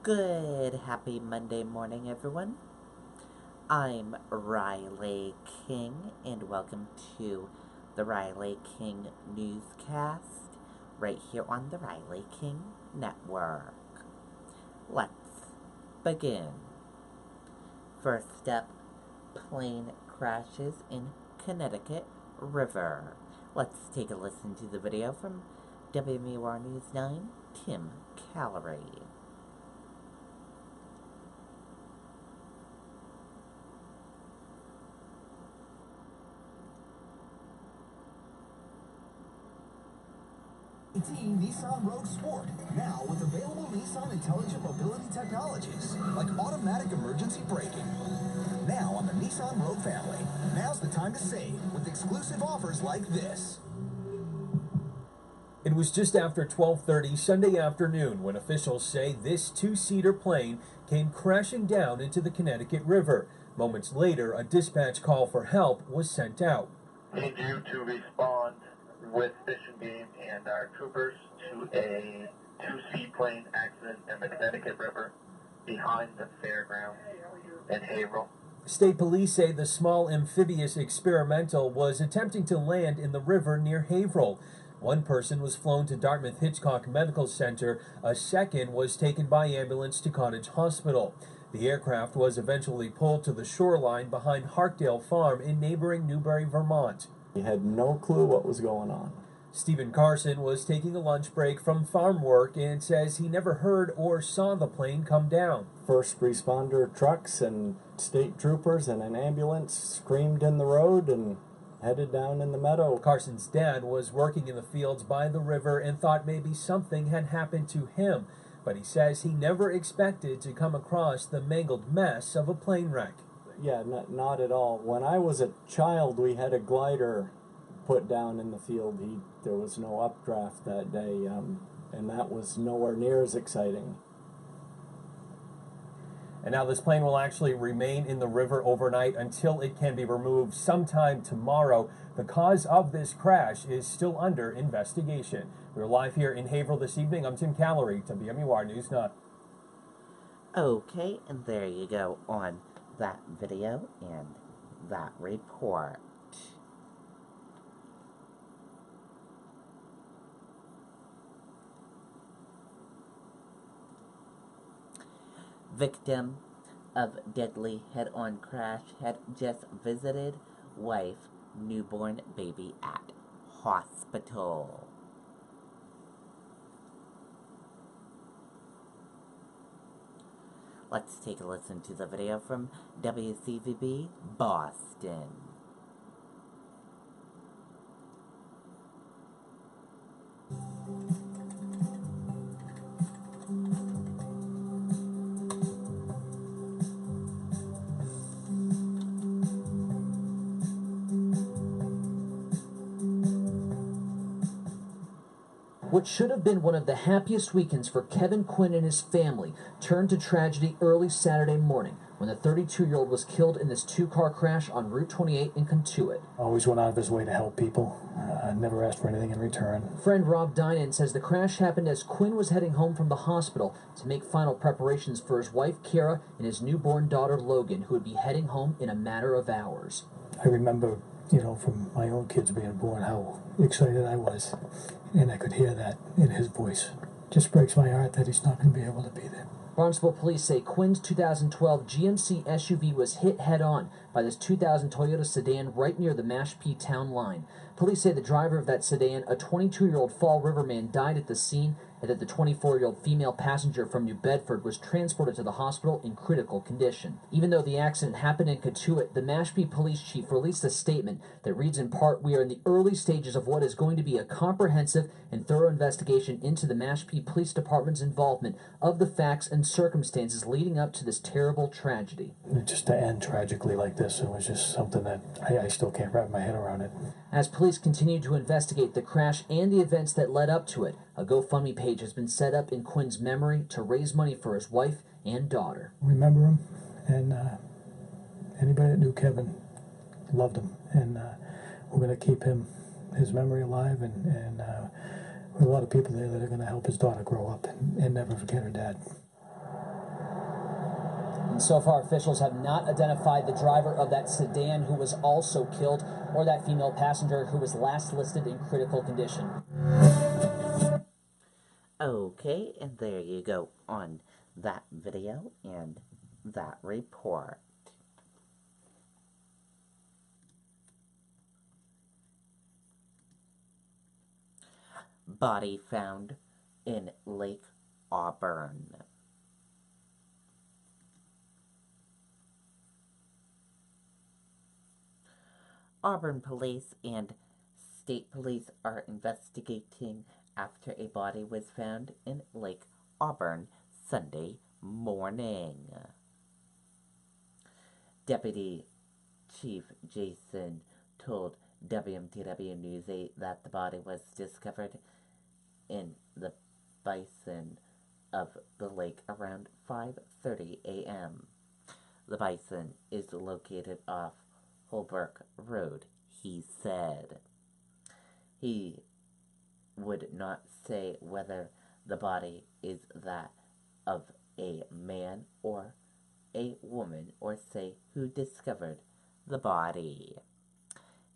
Good, happy Monday morning, everyone. I'm Riley King, and welcome to the Riley King Newscast, right here on the Riley King Network. Let's begin. First up, plane crashes in Connecticut River. Let's take a listen to the video from WMUR News 9, Tim Callery. Nissan Rogue Sport, now with available Nissan Intelligent Mobility technologies, like automatic emergency braking. Now on the Nissan Rogue family, now's the time to save with exclusive offers like this. It was just after 12:30 Sunday afternoon when officials say this two-seater plane came crashing down into the Connecticut River. Moments later, a dispatch call for help was sent out. Need you to respond with Fish and Game and our troopers to a two-seaplane accident in the Connecticut River behind the fairgrounds in Haverhill. State police say the small amphibious experimental was attempting to land in the river near Haverhill. One person was flown to Dartmouth Hitchcock Medical Center. A second was taken by ambulance to Cottage Hospital. The aircraft was eventually pulled to the shoreline behind Harkdale Farm in neighboring Newbury, Vermont. He had no clue what was going on. Stephen Carson was taking a lunch break from farm work and says he never heard or saw the plane come down. First responder trucks and state troopers and an ambulance screamed in the road and headed down in the meadow. Carson's dad was working in the fields by the river and thought maybe something had happened to him, but he says he never expected to come across the mangled mess of a plane wreck. Yeah, not at all. When I was a child, we had a glider put down in the field. There was no updraft that day, and that was nowhere near as exciting. And now this plane will actually remain in the river overnight until it can be removed sometime tomorrow. The cause of this crash is still under investigation. We're live here in Haverhill this evening. I'm Tim Callery, WMUR News 9. Okay, and there you go on that video and that report. Victim of deadly head-on crash had just visited wife, newborn baby at hospital. Let's take a listen to the video from WCVB Boston. What should have been one of the happiest weekends for Kevin Quinn and his family turned to tragedy early Saturday morning when the 32-year-old was killed in this two-car crash on Route 28 in Kentuit. Always went out of his way to help people. Never asked for anything in return. Friend Rob Dinan says the crash happened as Quinn was heading home from the hospital to make final preparations for his wife, Kara, and his newborn daughter, Logan, who would be heading home in a matter of hours. I remember, from my own kids being born, how excited I was. And I could hear that in his voice. Just breaks my heart that he's not going to be able to be there. Barnstable police say Quinn's 2012 GMC SUV was hit head-on by this 2000 Toyota sedan right near the Mashpee town line. Police say the driver of that sedan, a 22-year-old Fall River man, died at the scene, and that the 24-year-old female passenger from New Bedford was transported to the hospital in critical condition. Even though the accident happened in Kentuit, the Mashpee police chief released a statement that reads in part, "We are in the early stages of what is going to be a comprehensive and thorough investigation into the Mashpee Police Department's involvement of the facts and circumstances leading up to this terrible tragedy." Just to end tragically like this, it was just something that I still can't wrap my head around it. As police continue to investigate the crash and the events that led up to it, a GoFundMe page has been set up in Quinn's memory to raise money for his wife and daughter. Remember him, and anybody that knew Kevin loved him, and we're going to keep his memory alive, and there are a lot of people there that are going to help his daughter grow up and never forget her dad. And so far, officials have not identified the driver of that sedan who was also killed or that female passenger who was last listed in critical condition. Okay, and there you go on that video and that report. Body found in Lake Auburn. Auburn police and state police are investigating after a body was found in Lake Auburn Sunday morning. Deputy Chief Jason told WMTW News 8 that the body was discovered in the bison of the lake around 5:30 a.m. The bison is located off Holbrook Road, he said. He would not say whether the body is that of a man or a woman or say who discovered the body.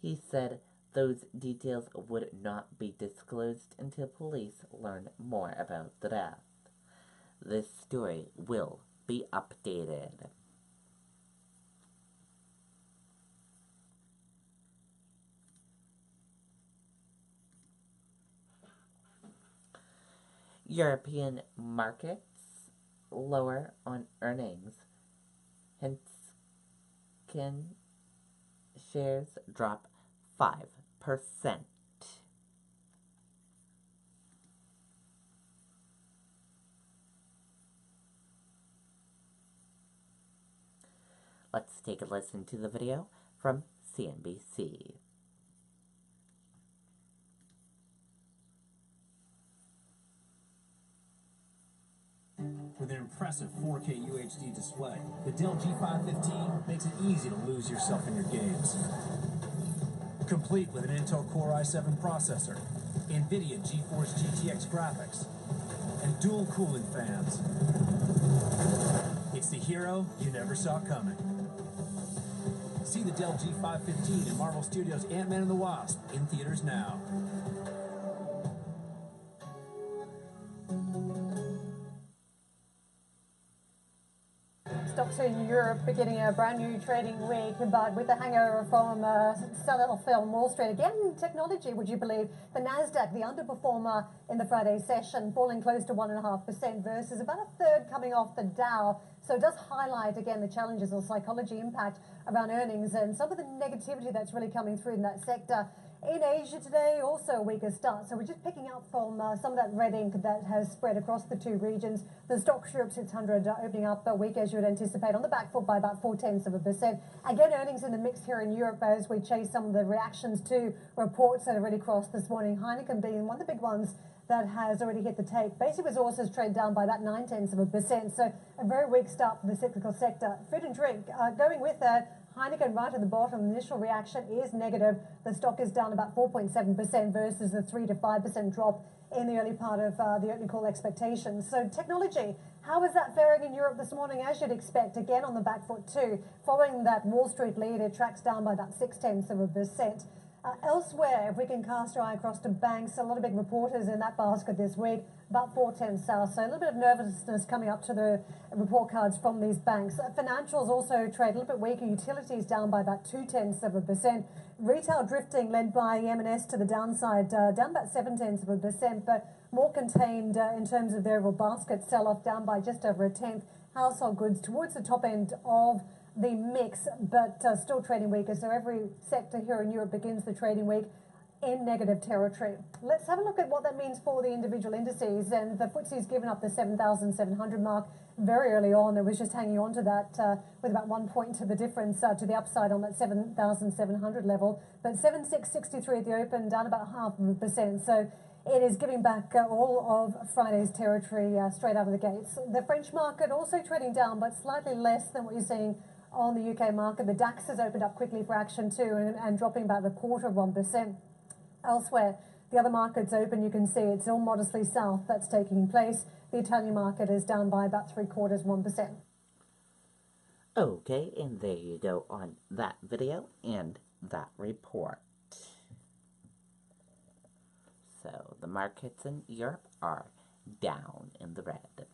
He said those details would not be disclosed until police learn more about the death. This story will be updated. European markets lower on earnings. Henskin shares drop 5%. Let's take a listen to the video from CNBC. With an impressive 4K UHD display, the Dell G515 makes it easy to lose yourself in your games. Complete with an Intel Core i7 processor, NVIDIA GeForce GTX graphics, and dual cooling fans. It's the hero you never saw coming. See the Dell G515 in Marvel Studios' Ant-Man and the Wasp in theaters now. Stocks in Europe beginning a brand new trading week, but with the hangover from sell-off on Wall Street. Again, technology, would you believe? The Nasdaq, the underperformer in the Friday session, falling close to 1.5% versus about a third coming off the Dow. So it does highlight, again, the challenges or psychology impact around earnings and some of the negativity that's really coming through in that sector. In Asia today, also a weaker start. So we're just picking up from some of that red ink that has spread across the two regions. The Stoxx Europe 600 opening up a week, as you would anticipate, on the back foot by about 0.4%. Again, earnings in the mix here in Europe as we chase some of the reactions to reports that have already crossed this morning. Heineken being one of the big ones that has already hit the tape. Basic resources trade down by about 0.9%. So a very weak start for the cyclical sector. Food and drink going with that. Heineken right at the bottom. The initial reaction is negative. The stock is down about 4.7% versus the 3 to 5% drop in the early part of the opening call expectations. So technology, how is that faring in Europe this morning? As you'd expect, again on the back foot too. Following that Wall Street lead, it tracks down by about 0.6%. Elsewhere, if we can cast our eye across to banks, a lot of big reporters in that basket this week, about 4.10 south. So a little bit of nervousness coming up to the report cards from these banks. Financials also trade a little bit weaker. Utilities down by about 0.2%. Retail drifting led by M&S to the downside, down about 0.7%, but more contained in terms of their overall basket sell-off, down by just over 1/10. Household goods towards the top end of the mix, but still trading weaker. So every sector here in Europe begins the trading week in negative territory. Let's have a look at what that means for the individual indices. And the FTSE's given up the 7,700 mark very early on. It was just hanging on to that with about 1 point to the difference to the upside on that 7,700 level. But 7,663 at the open, down about 0.5%. So it is giving back all of Friday's territory straight out of the gates. The French market also trading down, but slightly less than what you're seeing on the UK market. The DAX has opened up quickly for action too and dropping about 0.25%. Elsewhere, the other markets open, you can see it's all modestly south that's taking place. The Italian market is down by about 0.75%. Okay, and there you go on that video and that report. So the markets in Europe are down in the red.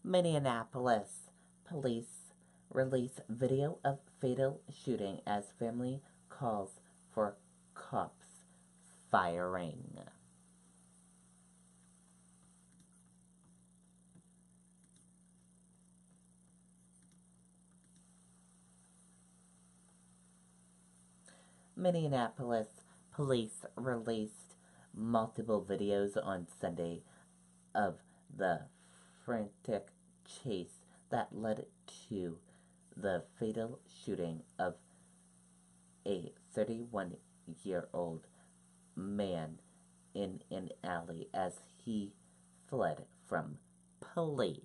Minneapolis police release video of fatal shooting as family calls for cops firing. Minneapolis police released multiple videos on Sunday of the frantic chase that led to the fatal shooting of a 31-year-old man in an alley as he fled from police.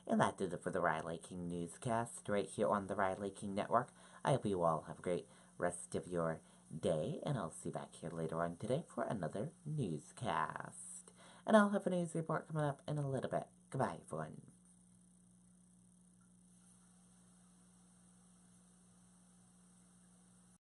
And that did it for the Riley King Newscast right here on the Riley King Network. I hope you all have a great rest of your day, and I'll see you back here later on today for another newscast. And I'll have a news report coming up in a little bit. Goodbye, everyone.